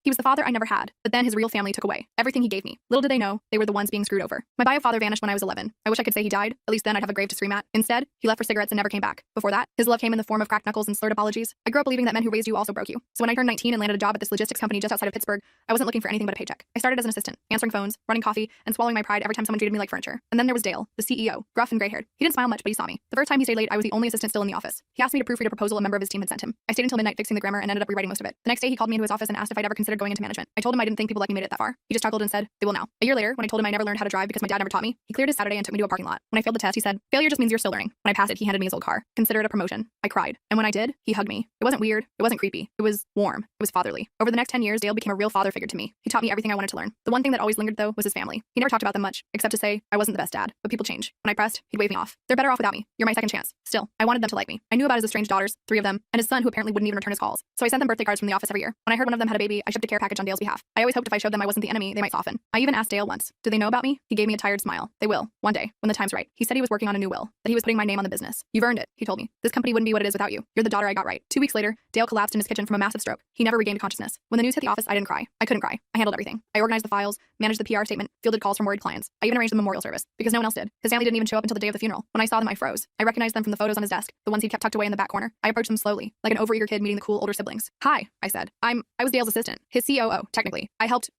He was the father I never had, but then his real family took away everything he gave me. Little did they know, they were the ones being screwed over. My bio father vanished when I was 11. I wish I could say he died. At least then I'd have a grave to scream at. Instead, he left for cigarettes and never came back. Before that, his love came in the form of cracked knuckles and slurred apologies. I grew up believing that men who raised you also broke you. So when I turned 19 and landed a job at this logistics company just outside of Pittsburgh, I wasn't looking for anything but a paycheck. I started as an assistant, answering phones, running coffee, and swallowing my pride every time someone treated me like furniture. And then there was Dale, the CEO, gruff and gray-haired. He didn't smile much, but he saw me. The first time he stayed late, I was the only assistant still in the office. He asked me to proofread a proposal a member of his team had sent him. I stayed until midnight fixing the grammar and ended up rewriting most of it. The next day, he called me into his office and asked if I'd ever considered going into management. I told him I didn't think people like me made it that far. He just chuckled and said, "They will now." A year later, when I told him I never learned how to drive because my dad never taught me, he cleared his Saturday and took me to a parking lot. When I failed the test, he said, "Failure just means you're still learning." When I passed it, he handed me his old car. Consider it a promotion. I cried. And when I did, he hugged me. It wasn't weird. It wasn't creepy. It was warm. It was fatherly. Over the next 10 years, Dale became a real father figure to me. He taught me everything I wanted to learn. The one thing that always lingered, though, was his family. He never talked about them much, except to say I wasn't the best dad. But people change. When I pressed, he'd wave me off. "They're better off without me. You're my second chance." Still, I wanted them to like me. I knew about his estranged daughters, 3 of them, and his son who apparently wouldn't even return his calls. So I sent them birthday cards from the office every year. When I heard one of them had a baby, I shipped a care package on Dale's behalf. I always hoped if I showed them I wasn't the enemy, they might soften. I even asked Dale once, "Do they know about me?" He gave me a tired smile. "They will. One day. When the time's right." He said he was working on a new will, that he was putting my name on the business. "You've earned it," he told me. "This company wouldn't be what it is without you. You're the daughter I got right." 2 weeks later, Dale collapsed in his kitchen from a massive stroke. He never regained consciousness. When the news hit the office, I didn't cry. I couldn't cry. I handled everything. I organized the files, managed the PR statement, fielded calls from worried clients. I even arranged the memorial service, because no one else did. His family didn't even show up until the day of the funeral. When I saw them, I froze. I recognized them from the photos on his desk, the ones he kept tucked away in the back corner. I approached them slowly, like an overeager kid meeting the cool older siblings. "Hi," I said. I was Dale's assistant. His COO, technically.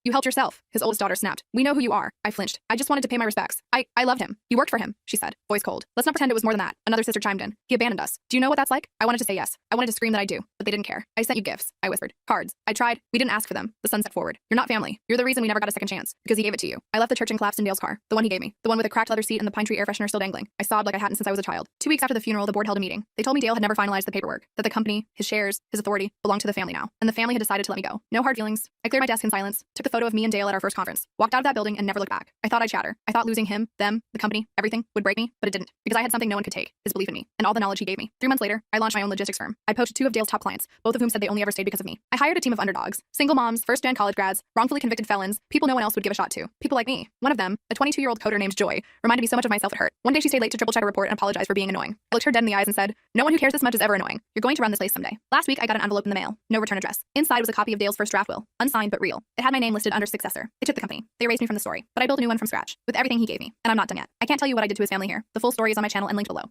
You helped yourself." His oldest daughter snapped. "We know who you are." I flinched. "I just wanted to pay my respects. I loved him. You worked for him," she said, voice cold. "Let's not pretend it was more than that." Another sister chimed in. "He abandoned us. Do you know what that's like?" I wanted to say yes. I wanted to scream that I do, but they didn't care. "I sent you gifts," I whispered. "Cards. I tried. We didn't ask for them." The son stepped forward. "You're not family. You're the reason we never got a second chance, because he gave it to you." I left the church and collapsed in Dale's car, the one he gave me, the one with a cracked leather seat and the pine tree air freshener still dangling. I sobbed like I hadn't since I was a child. 2 weeks after the funeral, the board held a meeting. They told me Dale had never finalized the paperwork, that the company, his shares, his authority, belonged to the family now, and the family had decided to let me go. No hard feelings. I cleared my desk in silence, took the photo of me and Dale at our first conference, walked out of that building and never looked back. I thought I'd shatter. I thought losing him, them, the company, everything would break me, but it didn't, because I had something no one could take, his belief in me, and all the knowledge he gave me. 3 months later, I launched my own logistics firm. I poached 2 of Dale's top clients, both of whom said they only ever stayed because of me. I hired a team of underdogs, single moms, first-gen college grads, wrongfully convicted felons, people no one else would give a shot to. People like me. One of them, a 22-year-old coder named Joy, reminded me so much of myself it hurt. One day she stayed late to triple-check a report and apologized for being annoying. I looked her dead in the eyes and said, "No one who cares this much is ever annoying. You're going to run this place someday." Last week, I got an envelope in the mail. No return address. Inside was a copy of Dale's first draft will, unsigned but real. It had my name listed under successor. They took the company. They erased me from the story. But I built a new one from scratch, with everything he gave me. And I'm not done yet. I can't tell you what I did to his family here. The full story is on my channel and linked below.